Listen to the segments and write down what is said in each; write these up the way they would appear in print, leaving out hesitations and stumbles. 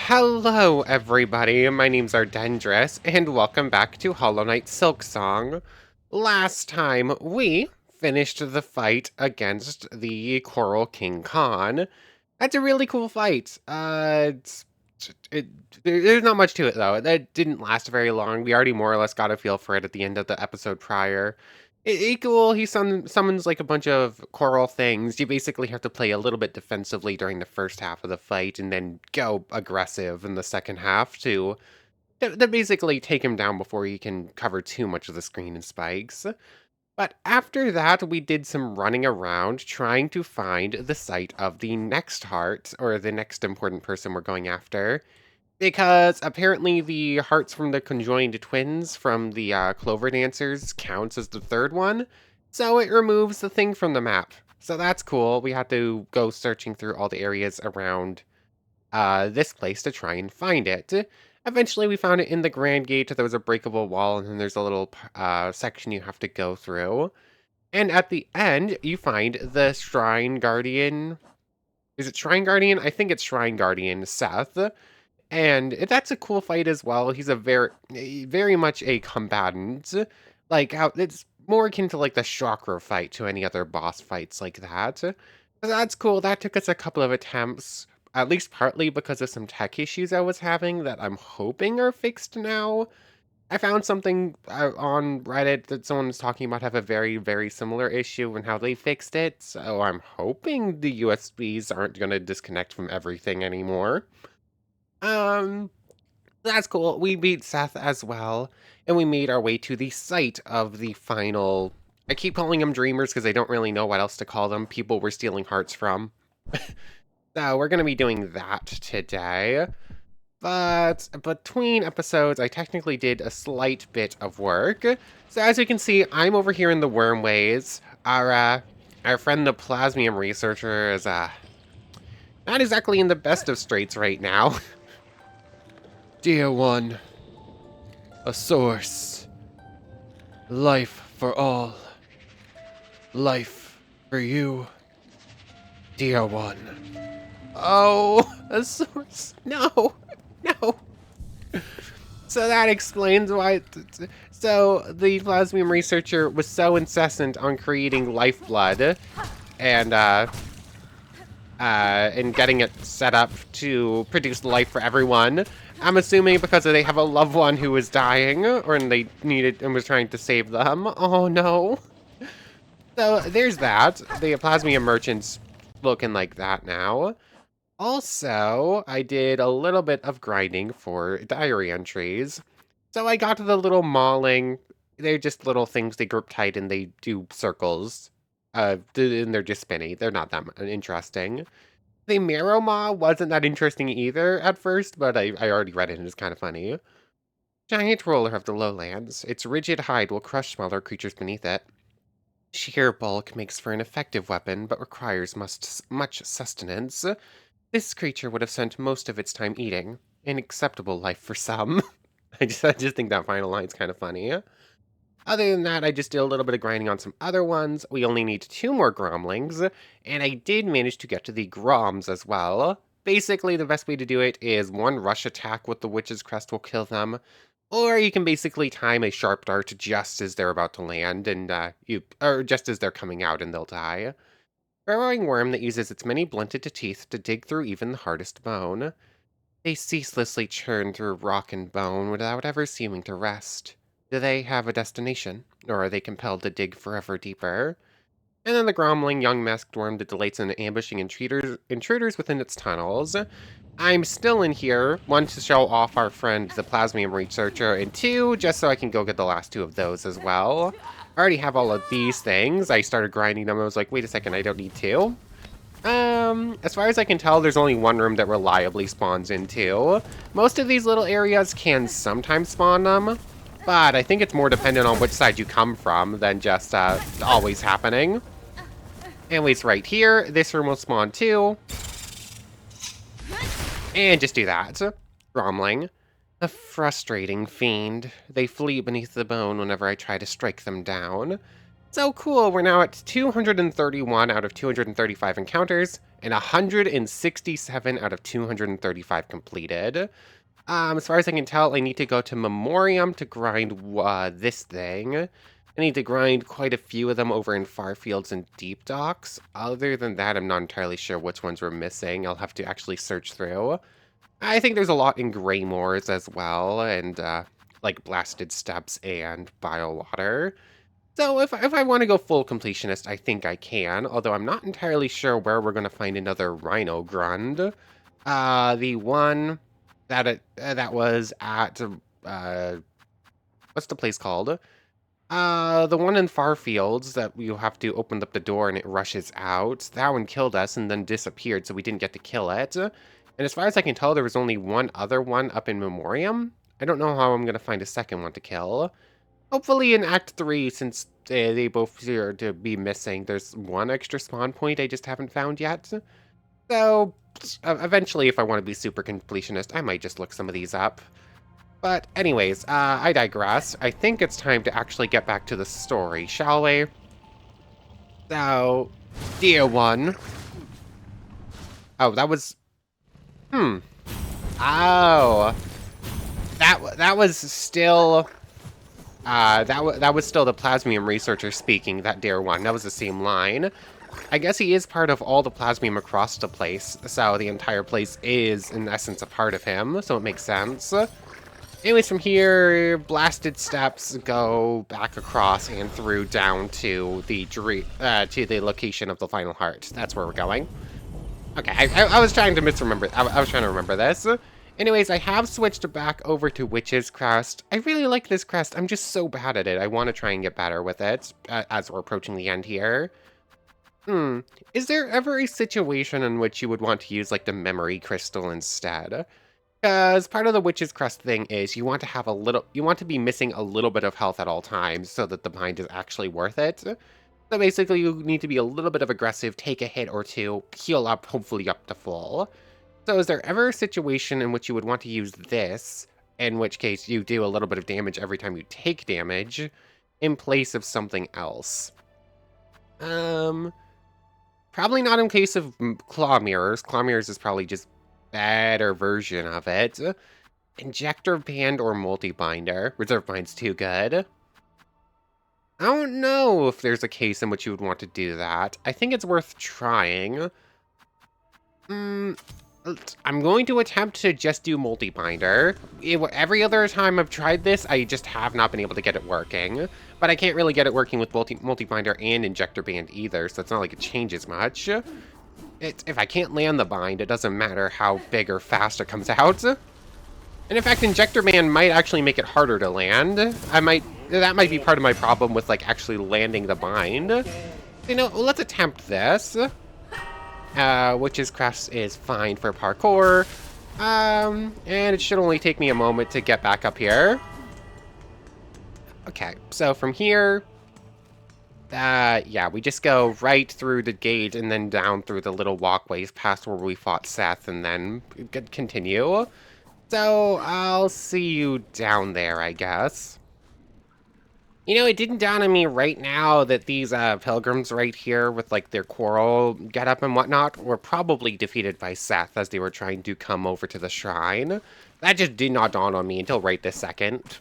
Hello, everybody. My name's Ardendris, and welcome back to Hollow Knight Silksong. Last time, we finished the fight against the Coral King Khan. That's a really cool fight. It, there's not much to it, though. That didn't last very long. We already more or less got a feel for it at the end of the episode prior. Cool. He summons like a bunch of coral things. You basically have to play a little bit defensively during the first half of the fight and then go aggressive in the second half to basically take him down before he can cover too much of the screen in spikes. But after that, we did some running around trying to find the site of the next heart, or the next important person we're going after. Because apparently the hearts from the conjoined twins from the Clover Dancers counts as the third one, so it removes the thing from the map. So that's cool. We had to go searching through all the areas around this place to try and find it. Eventually, we found it in the Grand Gate. There was a breakable wall, and then there's a little section you have to go through. And at the end, you find the Shrine Guardian. Is it Shrine Guardian? I think it's Shrine Guardian Seth. And that's a cool fight as well. He's very much a combatant. Like, how it's more akin to like the chakra fight to any other boss fights like that. So that's cool. That took us a couple of attempts, at least partly because of some tech issues I was having that I'm hoping are fixed now. I found something on Reddit that someone was talking about have a very, very similar issue and how they fixed it. So I'm hoping the USBs aren't going to disconnect from everything anymore. Um, that's cool. We beat Seth as well, and we made our way to the site of the final. I keep calling them dreamers because I don't really know what else to call them. People we're stealing hearts from. So we're gonna be doing that today. But between episodes, I technically did a slight bit of work. So as you can see, I'm over here in the Wormways. Our friend the Plasmium researcher is not exactly in the best of straits right now. Dear one, a source, life for all, life for you, dear one. Oh, a source. No, no. So that explains why. So the Plasmium researcher was so incessant on creating lifeblood and getting it set up to produce life for everyone. I'm assuming because they have a loved one who was dying, or they needed and was trying to save them. Oh no. So there's that. The Plasmium merchant's looking like that now. Also, I did a little bit of grinding for diary entries. So I got to the little mauling. They're just little things they grip tight and they do circles. And they're just spinny. They're not that interesting. The Marrow Maw wasn't that interesting either at first, but I already read it and it's kind of funny. Giant roller of the lowlands. Its rigid hide will crush smaller creatures beneath it. Sheer bulk makes for an effective weapon, but requires much sustenance. This creature would have spent most of its time eating. An acceptable life for some. I just think that final line's kind of funny. Other than that, I just did a little bit of grinding on some other ones. We only need 2 more gromlings, and I did manage to get to the groms as well. Basically, the best way to do it is one rush attack with the Witch's Crest will kill them, or you can basically time a sharp dart just as they're about to land, and or just as they're coming out, and they'll die. Burrowing worm that uses its many blunted teeth to dig through even the hardest bone. They ceaselessly churn through rock and bone without ever seeming to rest. Do they have a destination, or are they compelled to dig forever deeper? And then the Gromling young masked worm that delights in ambushing intruders within its tunnels. I'm still in here, 1 to show off our friend the Plasmium researcher, and 2 just so I can go get the last 2 of those as well. I already have all of these things. I started grinding them. I was like, wait a second, I don't need 2. As far as I can tell, there's only 1 room that reliably spawns into. Most of these little areas can sometimes spawn them, but I think it's more dependent on which side you come from than just always happening. Anyways, right here, this room will spawn too. And just do that. Gromling. A frustrating fiend. They flee beneath the bone whenever I try to strike them down. So cool, we're now at 231 out of 235 encounters, and 167 out of 235 completed. As far as I can tell, I need to go to Memoriam to grind this thing. I need to grind quite a few of them over in Farfields and Deep Docks. Other than that, I'm not entirely sure which ones we're missing. I'll have to actually search through. I think there's a lot in Greymoors as well, and like Blasted Steps and Biowater. So if I want to go full completionist, I think I can, although I'm not entirely sure where we're going to find another Rhino Grund. The one that was at what's the place called? The one in Farfields that you have to open up the door and it rushes out. That one killed us and then disappeared, so we didn't get to kill it. And as far as I can tell, there was only one other one up in Memoriam. I don't know how I'm gonna find a second one to kill. Hopefully in Act 3, since they both appear to be missing, there's one extra spawn point I just haven't found yet. So, eventually, if I want to be super completionist, I might just look some of these up. But anyways, I digress. I think it's time to actually get back to the story, shall we? So, dear one. Oh, that was... Oh. That was still... that was still the Plasmium researcher speaking, that dear one. That was the same line. I guess he is part of all the Plasmium across the place, so the entire place is, in essence, a part of him, so it makes sense. Anyways, from here, Blasted Steps go back across and through down to the location of the Final Heart. That's where we're going. Okay, I was trying to misremember. I was trying to remember this. Anyways, I have switched back over to Witch's Crest. I really like this crest. I'm just so bad at it. I want to try and get better with it as we're approaching the end here. Is there ever a situation in which you would want to use, like, the memory crystal instead? Because part of the Witch's Crest thing is you want to be missing a little bit of health at all times so that the bind is actually worth it. So basically you need to be a little bit of aggressive, take a hit or two, heal up, hopefully up to full. So is there ever a situation in which you would want to use this, in which case you do a little bit of damage every time you take damage, in place of something else? Probably not in case of Claw Mirrors. Claw Mirrors is probably just better version of it. Injector Band or Multi-Binder. Reserve Bind's too good. I don't know if there's a case in which you would want to do that. I think it's worth trying. I'm going to attempt to just do Multi-Binder. Every other time I've tried this, I just have not been able to get it working. But I can't really get it working with Multi-Binder and Injector Band either, so it's not like it changes much. If I can't land the bind, it doesn't matter how big or fast it comes out. And in fact, Injector Band might actually make it harder to land. That might be part of my problem with, like, actually landing the bind. You know, let's attempt this. Witch's Crest is fine for parkour. And it should only take me a moment to get back up here. Okay, so from here, yeah, we just go right through the gate and then down through the little walkways past where we fought Seth and then continue. So I'll see you down there, I guess. You know, it didn't dawn on me right now that these pilgrims right here with, like, their quarrel getup and whatnot were probably defeated by Seth as they were trying to come over to the shrine. That just did not dawn on me until right this second.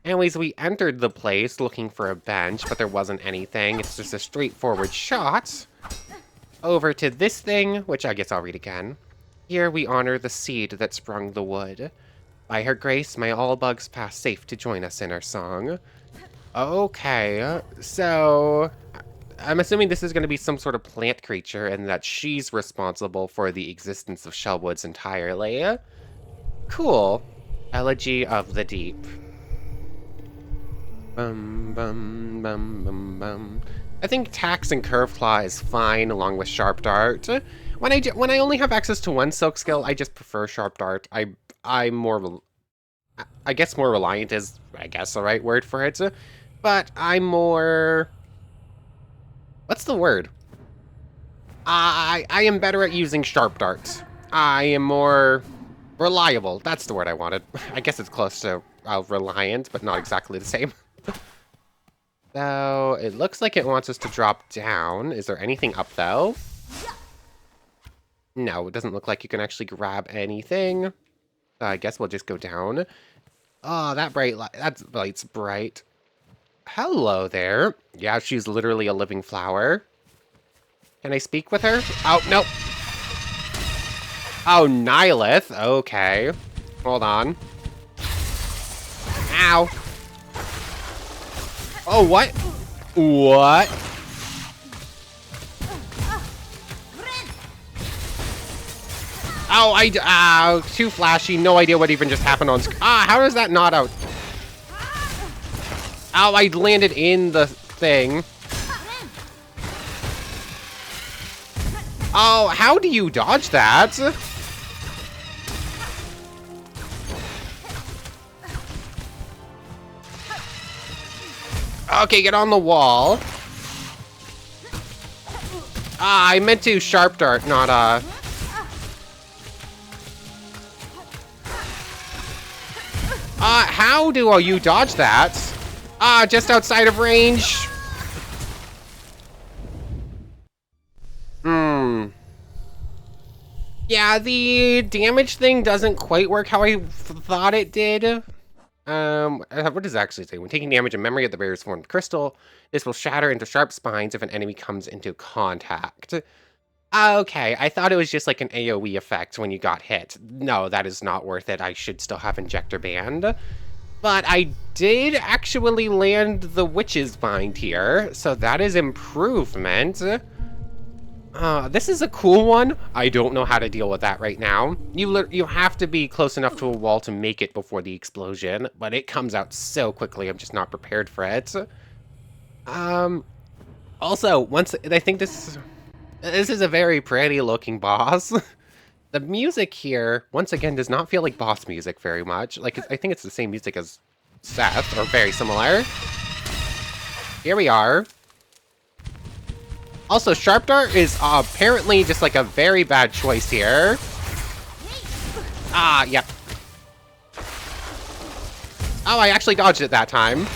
Anyways, we entered the place looking for a bench, but there wasn't anything. It's just a straightforward shot over to this thing, which I guess I'll read again. Here we honor the seed that sprung the wood. By her grace, may all bugs pass safe to join us in our song. Okay, so I'm assuming this is going to be some sort of plant creature and that she's responsible for the existence of Shellwoods entirely. Cool. Elegy of the Deep. Bum, bum, bum, bum, bum. I think Tax and Curve Claw is fine along with Sharp Dart. When I only have access to one Silk skill, I just prefer Sharp Dart. I'm more, I guess more reliant is, I guess, the right word for it. But I'm more... What's the word? I am better at using Sharp Darts. I am more reliable. That's the word I wanted. I guess it's close to reliant, but not exactly the same. So, it looks like it wants us to drop down. Is there anything up, though? No, it doesn't look like you can actually grab anything. I guess we'll just go down. Oh, that bright light. That light's bright. Hello there. Yeah, she's literally a living flower. Can I speak with her? Oh, no. Oh, Nyleth. Okay. Hold on. Ow. Oh, what? What? Oh, too flashy. No idea what even just happened on screen. How does that not out? Oh, I landed in the thing. Oh, how do you dodge that? Okay, get on the wall. I meant to sharp dart, not how do you dodge that? Just outside of range. Yeah, the damage thing doesn't quite work how I thought it did. What does it actually say? When taking damage, a memory of the barrier's formed crystal, this will shatter into sharp spines if an enemy comes into contact. Okay, I thought it was just like an AoE effect when you got hit. No, that is not worth it. I should still have Injector Band. But I did actually land the Witch's Bind here, so that is improvement. This is a cool one. I don't know how to deal with that right now. You have to be close enough to a wall to make it before the explosion, but it comes out so quickly, I'm just not prepared for it. Also, I think this is a very pretty looking boss. The music here, once again, does not feel like boss music very much. Like, I think it's the same music as Seth, or very similar. Here we are. Also, Sharp Dart is apparently just like a very bad choice here. Yep. Oh, I actually dodged it that time.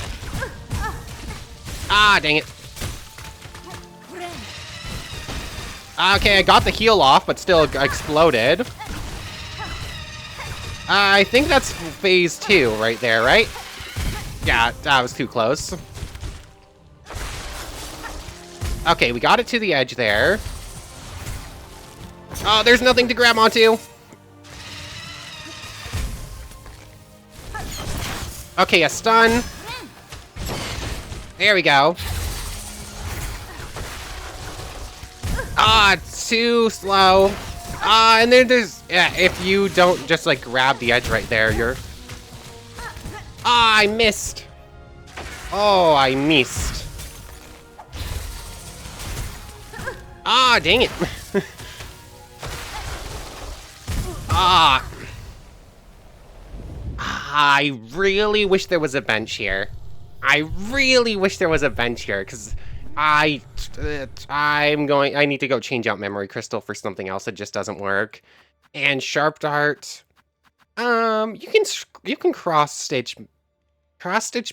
Dang it. Okay, I got the heal off, but still exploded. I think that's phase 2 right there, right? Yeah, that was too close. Okay, we got it to the edge there. Oh, there's nothing to grab onto. Okay, a stun. There we go. Too slow. And then there's... Yeah, if you don't just, like, grab the edge right there, you're... I missed. Oh, I missed. Dang it. I really wish there was a bench here. I really wish there was a bench here, because I need to go change out Memory Crystal for something else that just doesn't work. And Sharp Dart, you can cross stitch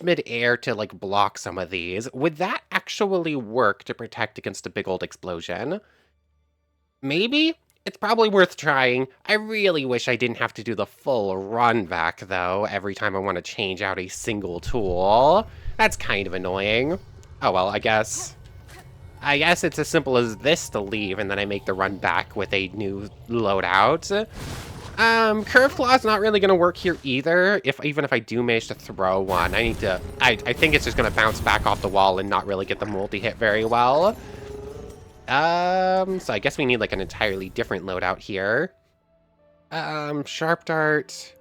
mid-air to like block some of these. Would that actually work to protect against a big old explosion? Maybe? It's probably worth trying. I really wish I didn't have to do the full run back, though, every time I want to change out a single tool. That's kind of annoying. Oh well, I guess it's as simple as this to leave, and then I make the run back with a new loadout. Curve Claw's not really gonna work here either. Even if I do manage to throw one, I think it's just gonna bounce back off the wall and not really get the multi-hit very well. So I guess we need like an entirely different loadout here. Sharp Dart.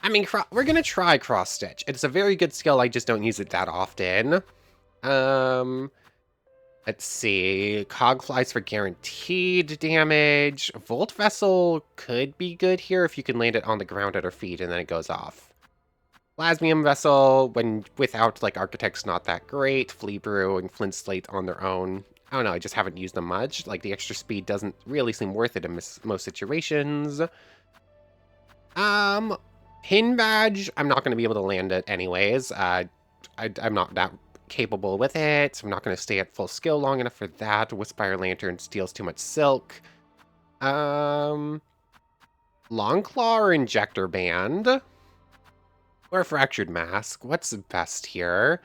I mean, we're gonna try Cross Stitch. It's a very good skill, I just don't use it that often. Let's see. Cog Flies for guaranteed damage. Volt Vessel could be good here if you can land it on the ground at her feet and then it goes off. Plasmium Vessel, without like Architect's not that great. Flea Brew and Flint Slate on their own. I don't know, I just haven't used them much. Like, the extra speed doesn't really seem worth it in most situations. Pin Badge, I'm not going to be able to land it anyways. I'm not that capable with it. I'm not going to stay at full skill long enough for that. Whispire Lantern steals too much silk. Long Claw or Injector Band? Or Fractured Mask? What's best here?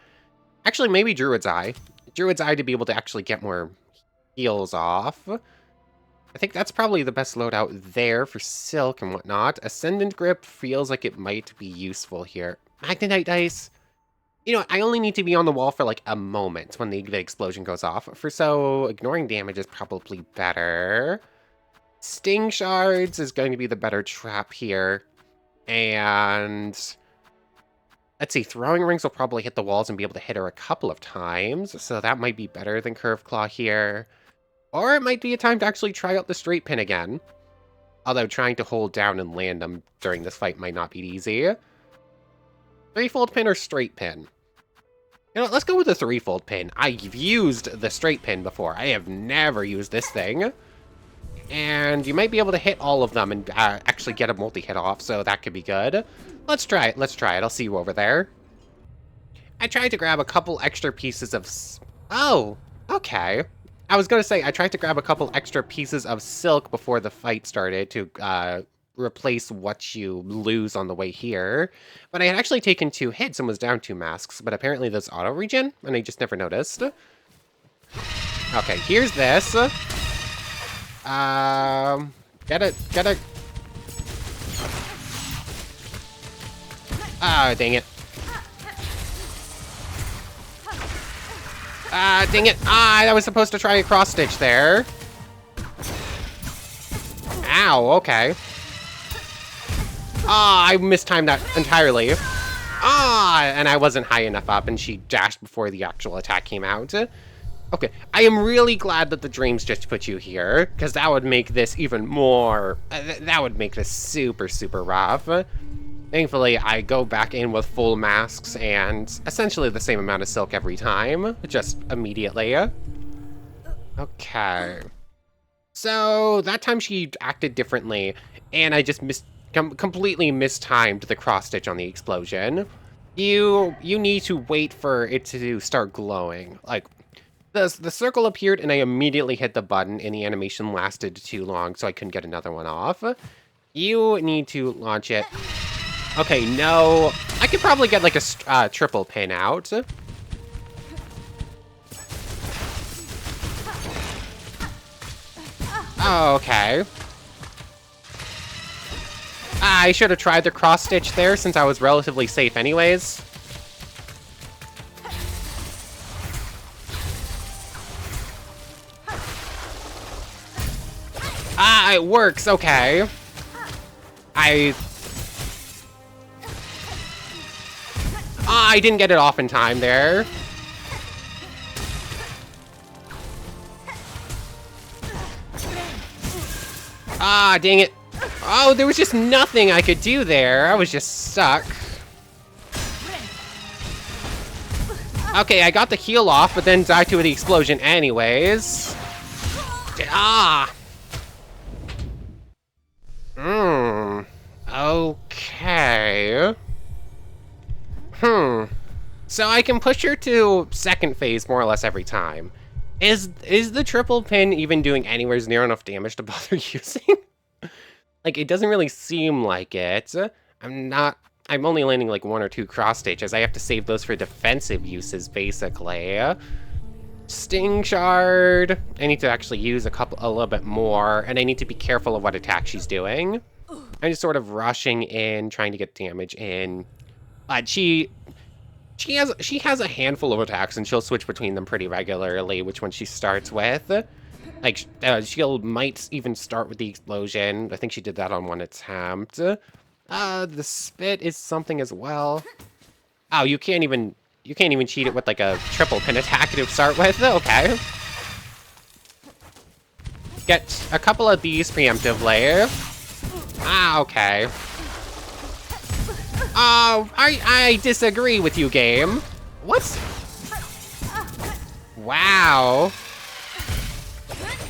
Actually, maybe Druid's Eye. Druid's Eye to be able to actually get more heals off. I think that's probably the best loadout there for Silk and whatnot. Ascendant Grip feels like it might be useful here. Magnetite Dice? You know, I only need to be on the wall for like a moment when the explosion goes off. So ignoring damage is probably better. Sting Shards is going to be the better trap here. And let's see, Throwing Rings will probably hit the walls and be able to hit her a couple of times. So that might be better than Curved Claw here. Or it might be a time to actually try out the Straight Pin again. Although trying to hold down and land them during this fight might not be easy. Threefold Pin or Straight Pin? You know, let's go with the threefold pin. I've used the straight pin before. I have never used this thing. And you might be able to hit all of them and actually get a multi-hit off, so that could be good. Let's try it. Let's try it. I'll see you over there. I tried to grab a couple extra pieces of... Oh, okay. I was going to say, I tried to grab a couple extra pieces of silk before the fight started to replace what you lose on the way here. But I had actually taken 2 hits and was down 2 masks, but apparently those auto-regen, and I just never noticed. Okay, here's this. Get it. Ah, dang it. Ah, dang it. Ah, I was supposed to try a cross-stitch there. Ow, okay. Ah, I mistimed that entirely. Ah, and I wasn't high enough up, and she dashed before the actual attack came out. Okay, I am really glad that the dreams just put you here, because that would make this even more... that would make this super, super rough. Thankfully, I go back in with full masks and essentially the same amount of silk every time, just immediately. Okay. So, that time she acted differently, and I just completely mistimed the cross-stitch on the explosion. You need to wait for it to start glowing. Like, the circle appeared, and I immediately hit the button, and the animation lasted too long, so I couldn't get another one off. You need to launch it. Okay, no. I could probably get, like, a triple pin out. Oh, okay. I should have tried the cross-stitch there, since I was relatively safe anyways. Ah, it works, okay. I didn't get it off in time there. Ah, dang it. Oh, there was just nothing I could do there. I was just stuck. Okay, I got the heal off, but then died to the explosion anyways. Ah! Okay. So I can push her to second phase more or less every time. Is the triple pin even doing anywhere near enough damage to bother using? Like, it doesn't really seem like it. I'm only landing like 1 or 2 cross stitches. I have to save those for defensive uses, basically. Sting Shard. I need to actually use a little bit more, and I need to be careful of what attack she's doing. I'm just sort of rushing in, trying to get damage in. But she has a handful of attacks, and she'll switch between them pretty regularly, which one she starts with. Like, she might even start with the explosion. I think she did that on 1 attempt. The spit is something as well. Oh, you can't even cheat it with like a triple pin attack to start with. Okay. Get a couple of these preemptively. Ah, okay. Oh, I disagree with you, game. What? Wow.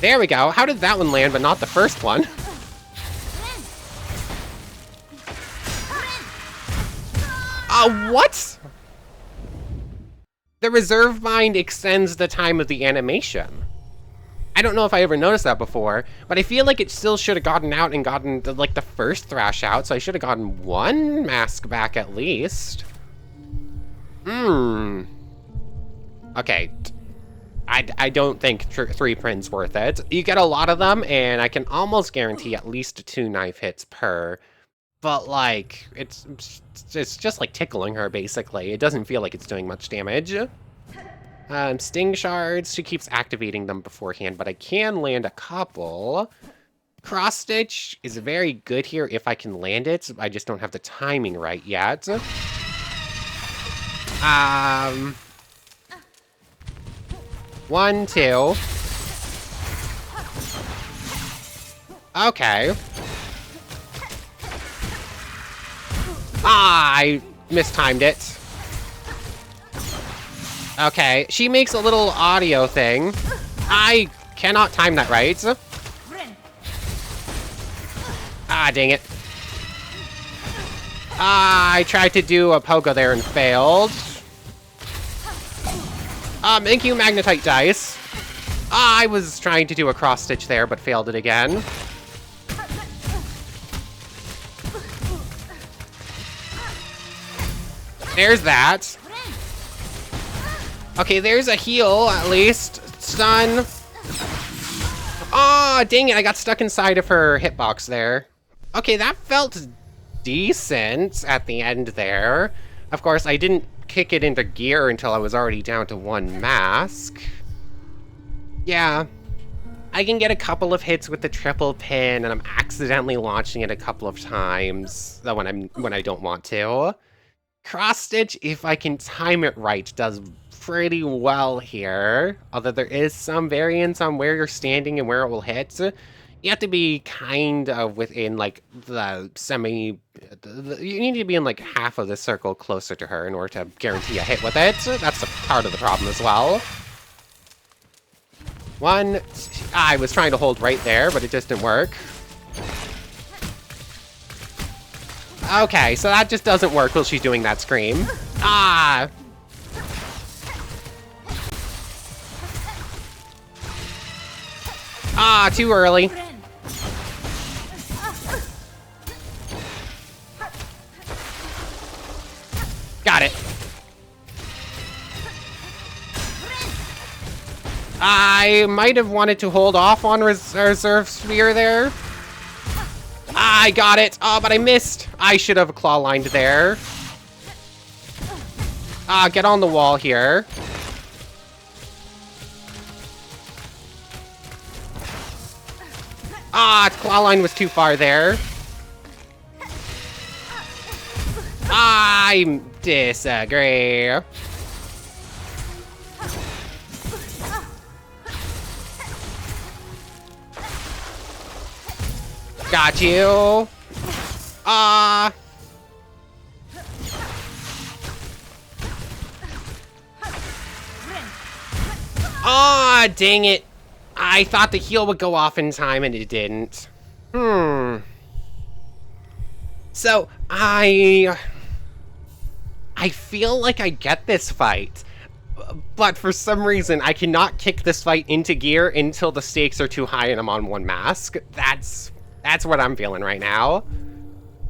There we go. How did that one land, but not the first one? What? The reserve bind extends the time of the animation. I don't know if I ever noticed that before, but I feel like it still should have gotten out and gotten, like, the first thrash out, so I should have gotten one mask back at least. Okay. I don't think 3 prints worth it. You get a lot of them, and I can almost guarantee at least 2 knife hits per. But, like, it's just like tickling her, basically. It doesn't feel like it's doing much damage. Sting shards, she keeps activating them beforehand, but I can land a couple. Cross stitch is very good here if I can land it. I just don't have the timing right yet. 1, 2. Okay. I mistimed it. Okay, she makes a little audio thing. I cannot time that right. Dang it. I tried to do a pogo there and failed. Thank you, Magnetite Dice. I was trying to do a cross stitch there, but failed it again. There's that. Okay, there's a heal, at least. Stun. Aw, dang it, I got stuck inside of her hitbox there. Okay, that felt decent at the end there. Of course, I didn't kick it into gear until I was already down to 1 mask. Yeah. I can get a couple of hits with the triple pin, and I'm accidentally launching it a couple of times when I don't want to. Cross stitch, if I can time it right, does pretty well here. Although there is some variance on where you're standing and where it will hit. You have to be kind of within, like, the semi... you need to be in, like, half of the circle closer to her in order to guarantee a hit with it. That's a part of the problem as well. 1... I was trying to hold right there, but it just didn't work. Okay, so that just doesn't work while she's doing that scream. Too early. Got it. I might have wanted to hold off on reserve sphere there. I got it. Oh, but I missed. I should have claw lined there. Get on the wall here. Claw line was too far there. I disagree. Got you. Dang it. I thought the heal would go off in time and it didn't. So, I feel like I get this fight, but for some reason I cannot kick this fight into gear until the stakes are too high and I'm on 1 mask. That's what I'm feeling right now.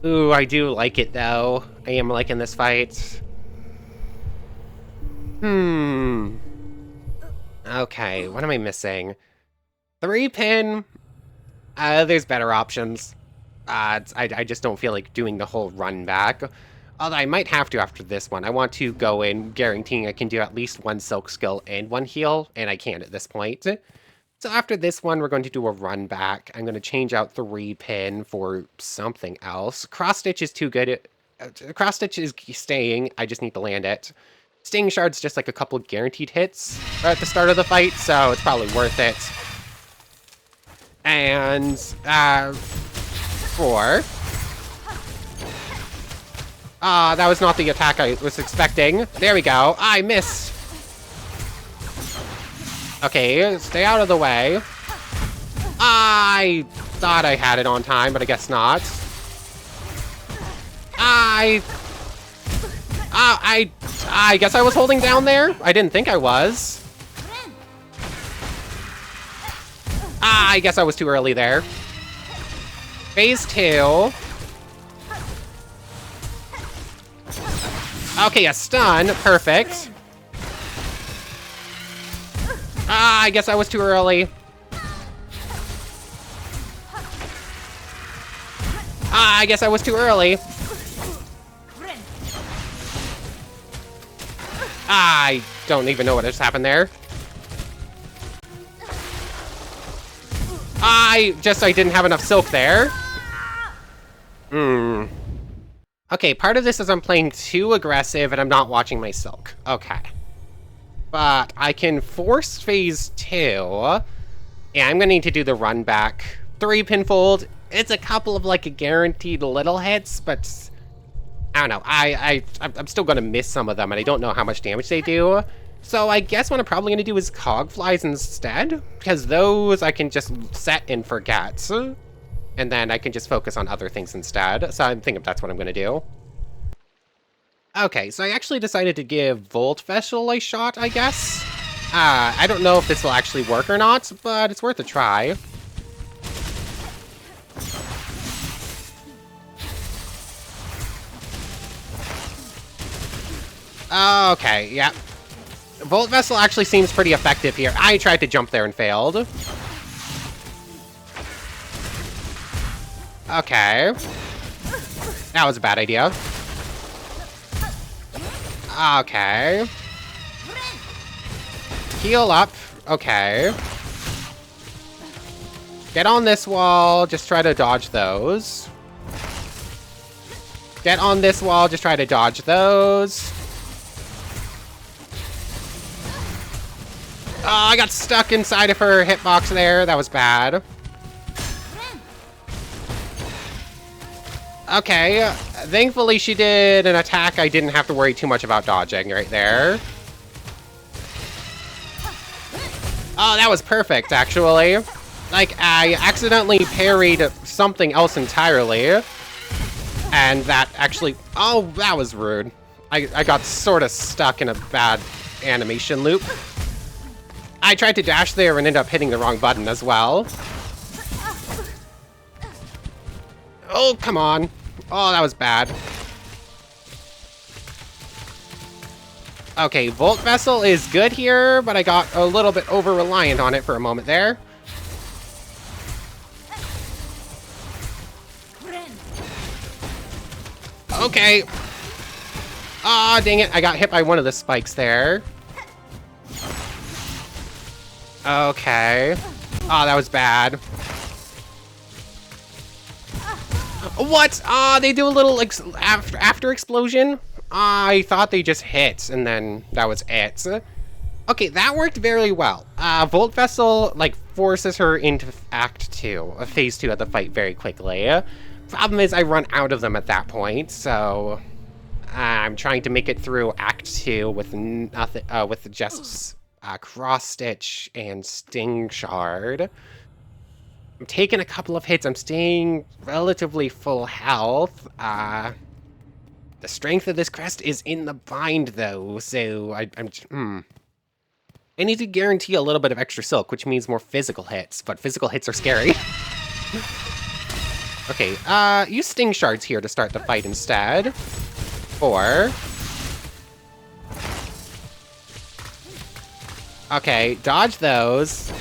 Ooh, I do like it though. I am liking this fight. Okay, what am I missing? 3 pin. There's better options. I just don't feel like doing the whole run back. Although I might have to after this one. I want to go in guaranteeing I can do at least 1 silk skill and 1 heal, and I can at this point. So after this one, we're going to do a run back. I'm going to change out 3 pin for something else. Cross stitch is too good. Cross stitch is staying. I just need to land it. Sting shard's just like a couple guaranteed hits at the start of the fight, so it's probably worth it. And 4. That was not the attack I was expecting. There we go. I missed. Okay, stay out of the way. I thought I had it on time, but I guess not. I guess I was holding down there. I didn't think I was. I guess I was too early there. Phase 2. Okay, a stun. Perfect. I guess I was too early. I guess I was too early. I don't even know what just happened there. I didn't have enough silk there. Okay, part of this is I'm playing too aggressive and I'm not watching my silk. Okay. But I can force phase 2. Yeah, I'm gonna need to do the run back. 3 pinfold. It's a couple of like guaranteed little hits, but I don't know. I'm still gonna miss some of them and I don't know how much damage they do. So I guess what I'm probably gonna do is cog flies instead, because those I can just set and forget. And then I can just focus on other things instead. So I'm thinking that's what I'm gonna do. Okay, so I actually decided to give Volt Vessel a shot, I guess. I don't know if this will actually work or not, but it's worth a try. Okay, yeah. Volt Vessel actually seems pretty effective here. I tried to jump there and failed. Okay. That was a bad idea. Okay. Heal up. Okay. Get on this wall. Just try to dodge those. Get on this wall. Just try to dodge those. Oh, I got stuck inside of her hitbox there. That was bad. Okay. Thankfully, she did an attack I didn't have to worry too much about dodging right there. Oh, that was perfect, actually. Like, I accidentally parried something else entirely. And that actually... Oh, that was rude. I got sort of stuck in a bad animation loop. I tried to dash there and ended up hitting the wrong button as well. Oh, come on. Oh, that was bad. Okay, Volt Vessel is good here, but I got a little bit over-reliant on it for a moment there. Okay. Ah, dang it. I got hit by one of the spikes there. Okay. Oh, that was bad. What? Ah, they do a little after explosion? I thought they just hit, and then that was it. Okay, that worked very well. Volt Vessel, like, forces her into Act 2, Phase 2 of the fight very quickly. Problem is, I run out of them at that point, so... I'm trying to make it through Act 2 with nothing, with just Cross Stitch and Sting Shard. I'm taking a couple of hits. I'm staying relatively full health. The strength of this crest is in the bind, though, so I need to guarantee a little bit of extra silk, which means more physical hits, but physical hits are scary. Okay, use Sting Shards here to start the fight instead. 4. Okay, dodge those.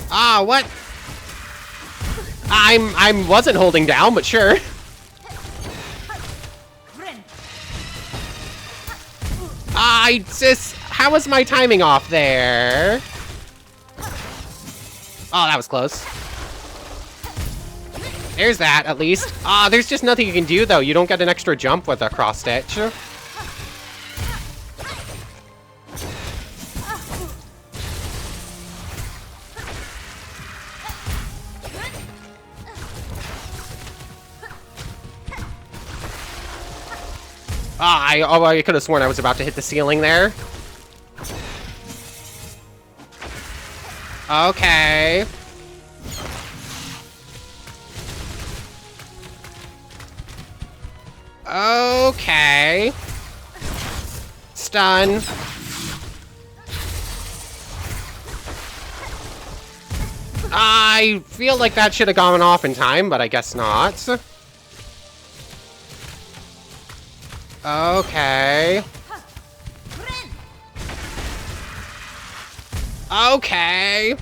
Ah, what? I wasn't holding down, but sure. How was my timing off there? Oh, that was close. There's that, at least. Ah, there's just nothing you can do, though. You don't get an extra jump with a cross stitch. I could have sworn I was about to hit the ceiling there. Okay. Okay. Stun. I feel like that should have gone off in time, but I guess not. Okay. Okay.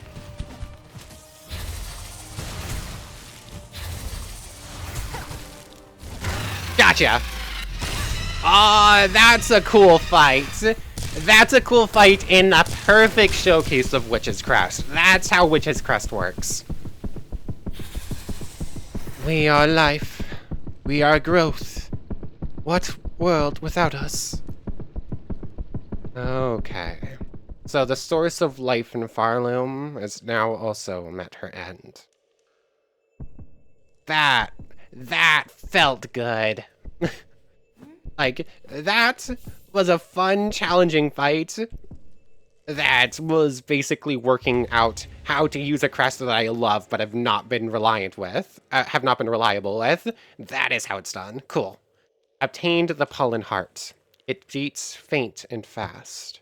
Gotcha. Ah, that's a cool fight. That's a cool fight in a perfect showcase of Witch's Crest. That's how Witch's Crest works. We are life. We are growth. What world without us? Okay. So the source of life in Farloom is now also met her end. That felt good. Like, that was a fun, challenging fight that was basically working out how to use a crest that I love but have not been reliable with. That is how it's done. Cool. Obtained the pollen heart. It beats faint and fast.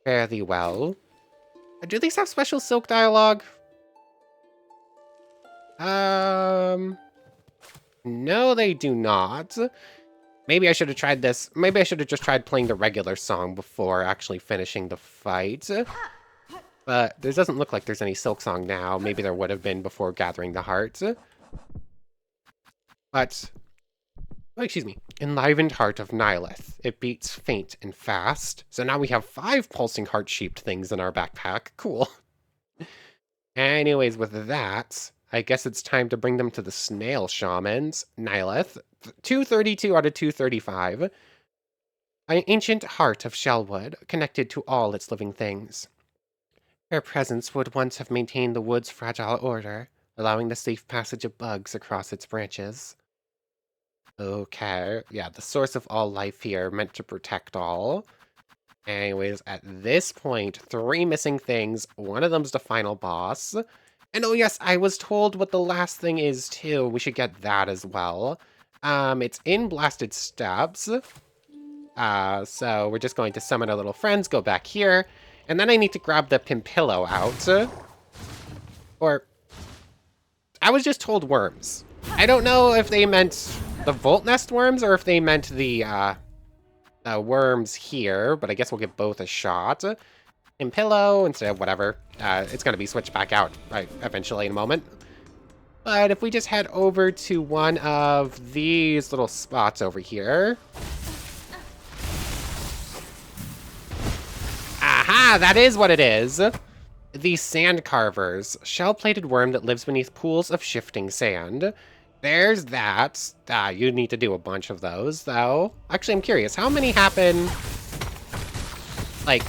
Fare thee well. Do these have special silk dialogue? No, they do not. Maybe I should have tried this. Maybe I should have just tried playing the regular song before actually finishing the fight. But there doesn't look like there's any Silksong now. Maybe there would have been before gathering the heart. But, oh, excuse me. Enlivened heart of Nyleth. It beats faint and fast. So now we have 5 pulsing heart-shaped things in our backpack. Cool. Anyways, with that, I guess it's time to bring them to the snail shamans. Nyleth. 232 out of 235. An ancient heart of Shellwood, connected to all its living things. Her presence would once have maintained the wood's fragile order, allowing the safe passage of bugs across its branches. Okay, yeah, the source of all life here, meant to protect all. Anyways, at this point, 3 missing things. One of them's the final boss. And oh yes, I was told what the last thing is too. We should get that as well. It's in Blasted Steps. So we're just going to summon our little friends, go back here, and then I need to grab the Pimpillo out. Or, I was just told worms. I don't know if they meant the Volt Nest worms or if they meant the worms here, but I guess we'll give both a shot. Pimpillo instead of whatever. It's going to be switched back out eventually in a moment. But if we just head over to one of these little spots over here. Aha, that is what it is. The sand carvers. Shell-plated worm that lives beneath pools of shifting sand. There's that. You need to do a bunch of those, though. Actually, I'm curious. How many happen? Like,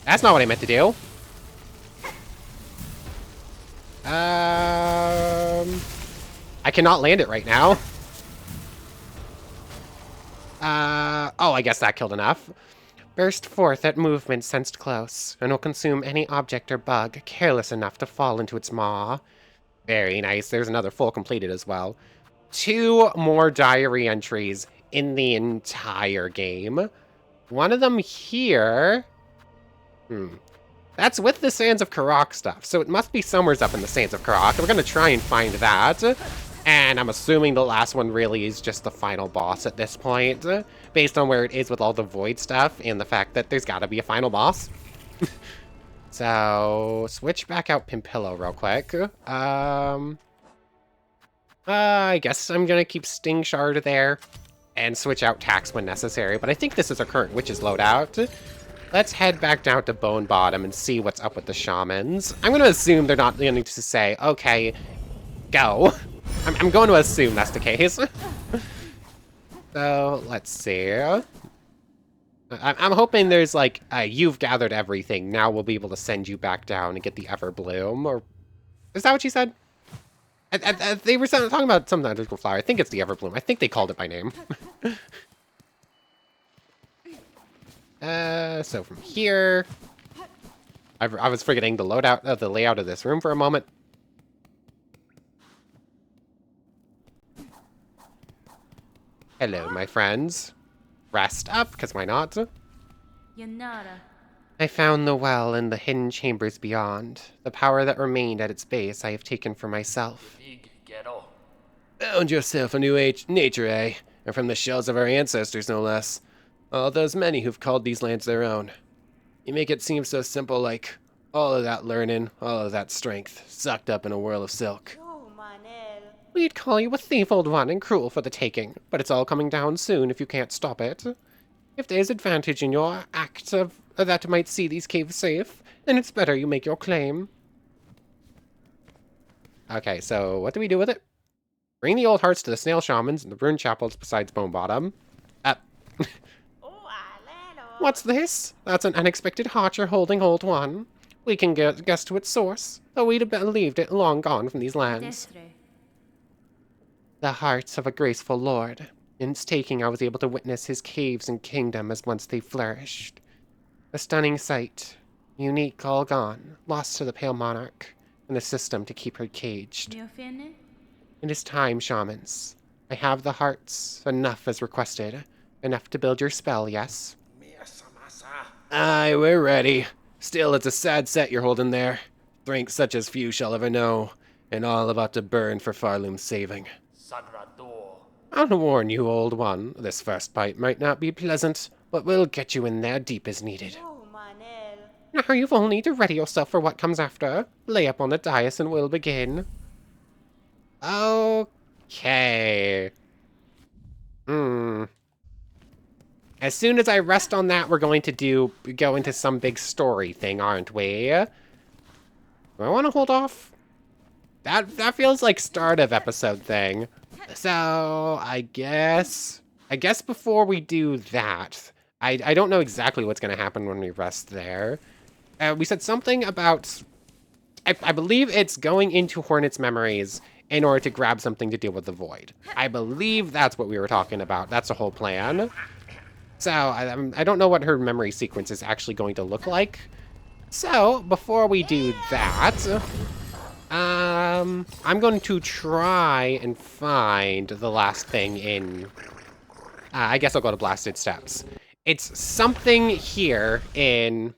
that's not what I meant to do. I cannot land it right now. Oh, I guess that killed enough. Burst forth at movement sensed close, and will consume any object or bug careless enough to fall into its maw. Very nice. There's another full completed as well. 2 more diary entries in the entire game. One of them here. That's with the Sands of Karak stuff, so it must be somewhere up in the Sands of Karak. We're going to try and find that. And I'm assuming the last one really is just the final boss at this point, based on where it is with all the void stuff and the fact that there's got to be a final boss. So, switch back out Pimpillo real quick. I guess I'm going to keep Sting Shard there and switch out Tax when necessary, but I think this is our current Witch's loadout. Let's head back down to Bone Bottom and see what's up with the shamans. I'm going to assume they're not going to say, okay, go. I'm going to assume that's the case. So, let's see. I'm hoping there's like, you've gathered everything. Now we'll be able to send you back down and get the Everbloom. Or is that what she said? They were talking about some magical flower. I think it's the Everbloom. I think they called it by name. So from here, I was forgetting the the layout of this room for a moment. Hello, my friends. Rest up, because why not? Yanara. I found the well and the hidden chambers beyond. The power that remained at its base I have taken for myself. Found yourself a new nature, eh? And from the shells of our ancestors, no less. All those many who've called these lands their own. You make it seem so simple, like all of that learning, all of that strength, sucked up in a whirl of silk. We'd call you a thief, old one, and cruel for the taking, but it's all coming down soon if you can't stop it. If there's advantage in your act of that might see these caves safe, then it's better you make your claim. Okay, so what do we do with it? Bring the old hearts to the snail shamans and the ruined chapels besides Bone Bottom. What's this? That's an unexpected heart you're holding, old one. We can guess to its source, though we'd have believed it long gone from these lands. The hearts of a graceful lord. In its taking, I was able to witness his caves and kingdom as once they flourished. A stunning sight. Unique, all gone, lost to the Pale Monarch, and the system to keep her caged. It is time, shamans. I have the hearts, enough as requested. Enough to build your spell, yes? Aye, we're ready. Still, it's a sad set you're holding there. Strength such as few shall ever know, and all about to burn for Farloom's saving. I'll warn you, old one, this first bite might not be pleasant, but we'll get you in there deep as needed. Now you've only to ready yourself for what comes after. Lay up on the dais and we'll begin. Okay. As soon as I rest on that, we're going to go into some big story thing, aren't we? Do I want to hold off? That feels like start of episode thing. So, I guess before we do that, I don't know exactly what's going to happen when we rest there. We said something about, I believe it's going into Hornet's memories in order to grab something to deal with the void. I believe that's what we were talking about. That's the whole plan. So, I don't know what her memory sequence is actually going to look like. So, before we do that, I'm going to try and find the last thing in... I guess I'll go to Blasted Steps. It's something here in...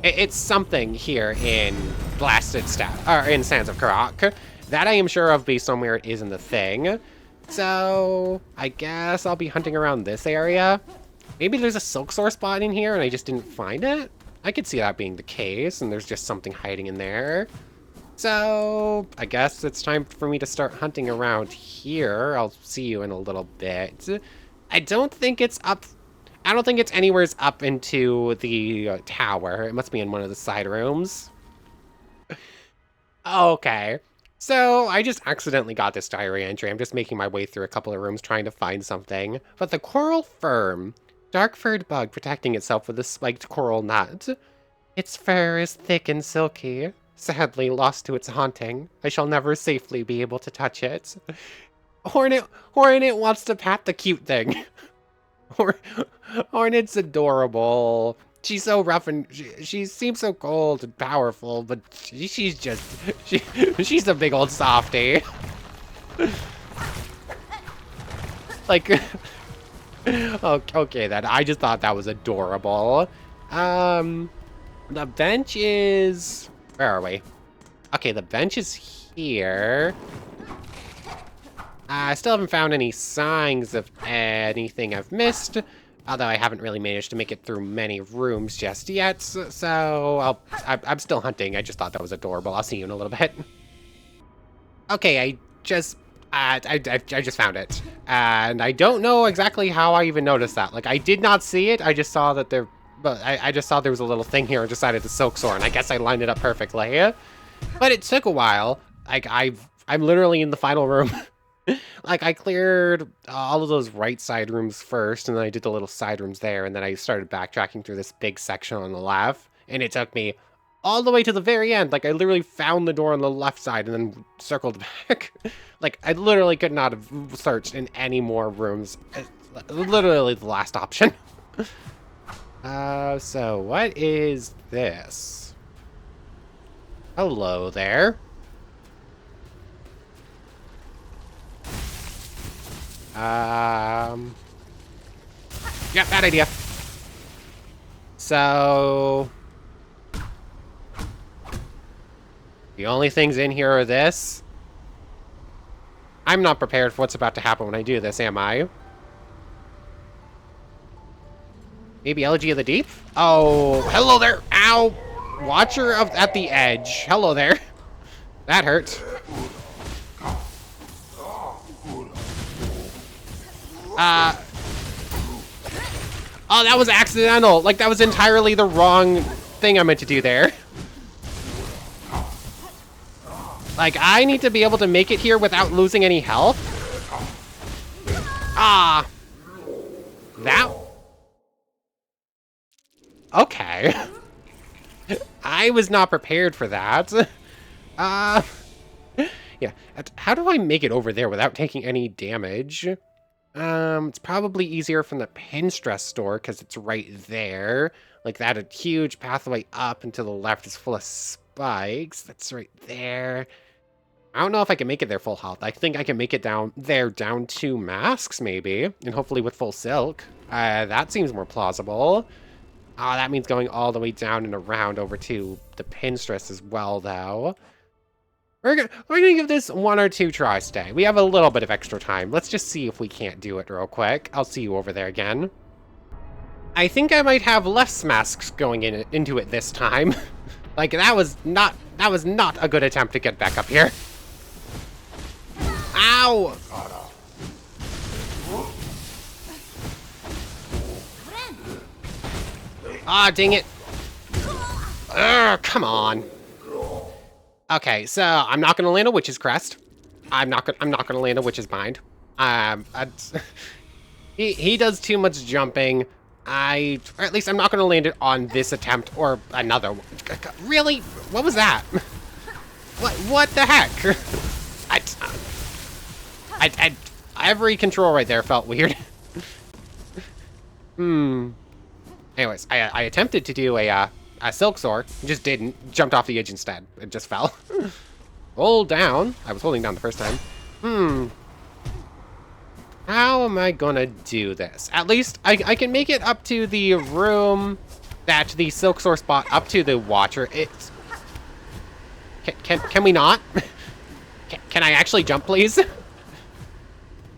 It's something here in Blasted Steps, or in Sands of Karak. That I am sure of based on where it is in the thing. So, I guess I'll be hunting around this area. Maybe there's a Silksong spot in here and I just didn't find it? I could see that being the case, and there's just something hiding in there. So, I guess it's time for me to start hunting around here. I'll see you in a little bit. I don't think it's up... I don't think it's anywhere up into the tower. It must be in one of the side rooms. Okay. So, I just accidentally got this diary entry. I'm just making my way through a couple of rooms trying to find something. But the coral firm. Dark-furred bug protecting itself with a spiked coral nut. Its fur is thick and silky. Sadly lost to its haunting. I shall never safely be able to touch it. Hornet wants to pat the cute thing. Hornet's adorable. She's so rough and she seems so cold and powerful, but she's a big old softie. Like, okay then. I just thought that was adorable. The bench is... Where are we? Okay, the bench is here. I still haven't found any signs of anything I've missed, although I haven't really managed to make it through many rooms just yet, so I'm still hunting. I just thought that was adorable. I'll see you in a little bit. Okay, I just found it, and I don't know exactly how I even noticed that. Like, I did not see it. I just saw that there... But I just saw there was a little thing here and decided to Silksong, and I guess I lined it up perfectly. But it took a while. Like, I'm literally in the final room. Like, I cleared all of those right side rooms first, and then I did the little side rooms there, and then I started backtracking through this big section on the left, and it took me all the way to the very end. Like, I literally found the door on the left side and then circled back. Like, I literally could not have searched in any more rooms. Literally the last option. So what is this? Hello there. Yeah, bad idea. So, The only things in here are this. I'm not prepared for what's about to happen when I do this, am I? Maybe Elegy of the Deep? Oh, hello there! Ow! Watcher of at the edge. Hello there. That hurt. Oh, that was accidental. Like, that was entirely the wrong thing I meant to do there. Like, I need to be able to make it here without losing any health. Ah. That... Okay. I was not prepared for that. Yeah. How do I make it over there without taking any damage? It's probably easier from the pin stress store because it's right there. Like that, a huge pathway up and to the left is full of spikes. That's right there. I don't know if I can make it there full health. I think I can make it down there, down 2 masks maybe, and hopefully with full silk. That seems more plausible. Ah, that means going all the way down and around over to the pin stress as well, though. We're gonna give this 1 or 2 tries today. We have a little bit of extra time. Let's just see if we can't do it real quick. I'll see you over there again. I think I might have less masks going into it this time. Like that was not a good attempt to get back up here. Ow! Ah, dang it. Ugh, come on. Okay, so I'm not gonna land a witch's crest. I'm not gonna land a witch's bind. He does too much jumping. Or at least I'm not gonna land it on this attempt or another one. Really? What was that? What the heck? Every control right there felt weird. Anyways, I attempted to do a Silksong, just didn't. Jumped off the edge instead. It just fell. Hold down. I was holding down the first time. How am I gonna do this? At least I can make it up to the room that the Silksong spot up to the Watcher. It's... Can we not? Can I actually jump, please?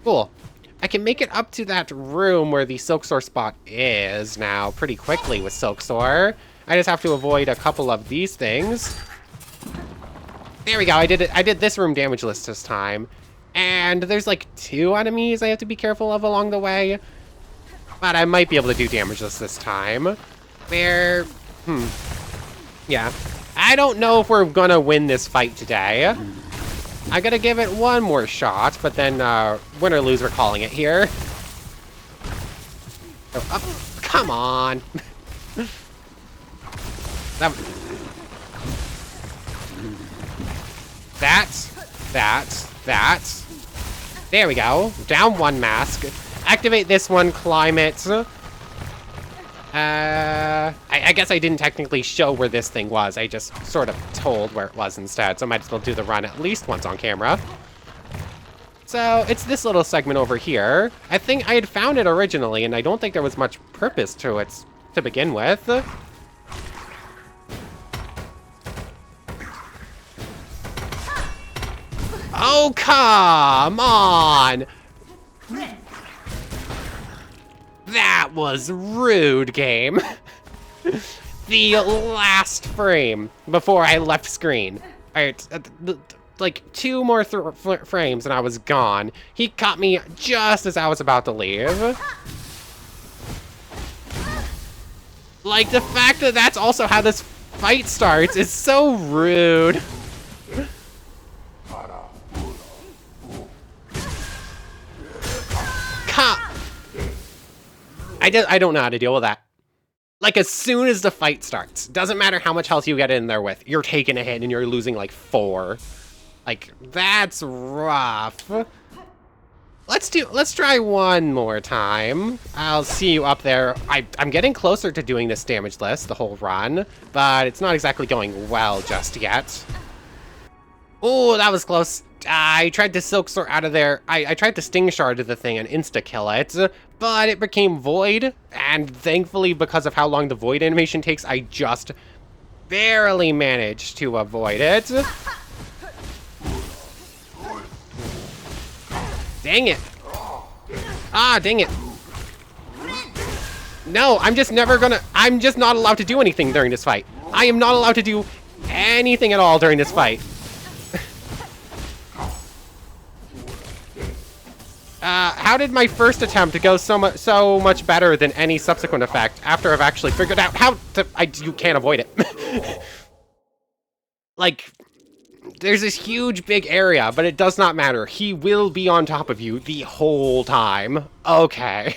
Cool. I can make it up to that room where the Silksong spot is now pretty quickly with Silksong. I just have to avoid a couple of these things. There we go. I did it. I did this room damageless this time. And there's like 2 enemies I have to be careful of along the way. But I might be able to do damageless this time. Where... Yeah. I don't know if we're gonna win this fight today. I gotta give it 1 more shot, but then win or lose, we're calling it here. Oh, come on. That. There we go. Down 1 mask. Activate this one, climb it. I guess I didn't technically show where this thing was. I just sort of told where it was instead, so I might as well do the run at least once on camera. So, it's this little segment over here. I think I had found it originally, and I don't think there was much purpose to it to begin with. Oh, come on! That was rude, game. The last frame before I left screen. Alright, like 2 more frames and I was gone. He caught me just as I was about to leave. Like, the fact that that's also how this fight starts is so rude. I don't know how to deal with that. Like, as soon as the fight starts, doesn't matter how much health you get in there with, you're taking a hit and you're losing like 4. Like, that's rough. Let's try 1 more time. I'll see you up there. I'm getting closer to doing this damage list the whole run, but it's not exactly going well just yet. Oh, that was close. I tried to Silksong out of there. I tried to Sting Shard the thing and insta-kill it, but it became Void, and thankfully, because of how long the Void animation takes, I just barely managed to avoid it. Dang it. Ah, dang it. No, I'm just not allowed to do anything during this fight. I am not allowed to do anything at all during this fight. How did my first attempt go so much better than any subsequent effect after I've actually figured out how to... you can't avoid it. Like, there's this huge big area, but it does not matter. He will be on top of you the whole time. Okay.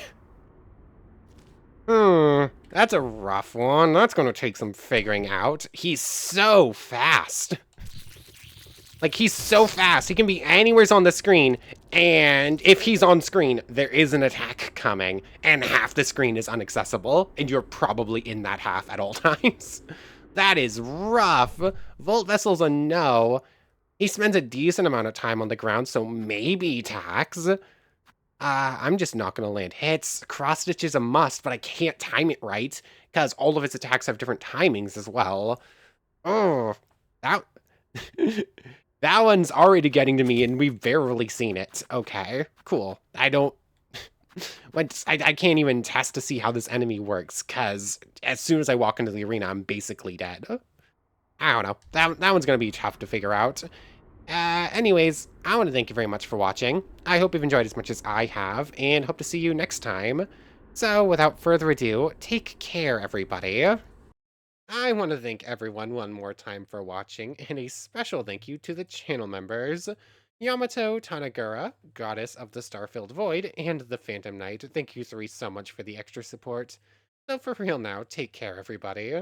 That's a rough one. That's gonna take some figuring out. He's so fast. Like, he's so fast. He can be anywhere on the screen, and if he's on screen, there is an attack coming, and half the screen is inaccessible, and you're probably in that half at all times. That is rough. Volt Vessel's a no. He spends a decent amount of time on the ground, so maybe tax. I'm just not going to land hits. Cross Stitch is a must, but I can't time it right, because all of its attacks have different timings as well. Oh, that... that one's already getting to me, and we've barely seen it. Okay, cool. I can't even test to see how this enemy works, because as soon as I walk into the arena, I'm basically dead. I don't know. That one's going to be tough to figure out. Anyways, I want to thank you very much for watching. I hope you've enjoyed as much as I have, and hope to see you next time. So, without further ado, take care, everybody. I want to thank everyone one more time for watching, and a special thank you to the channel members, Yamato Tanagura, Goddess of the Star-Filled Void, and the Phantom Knight. Thank you three so much for the extra support. So for real now, take care, everybody.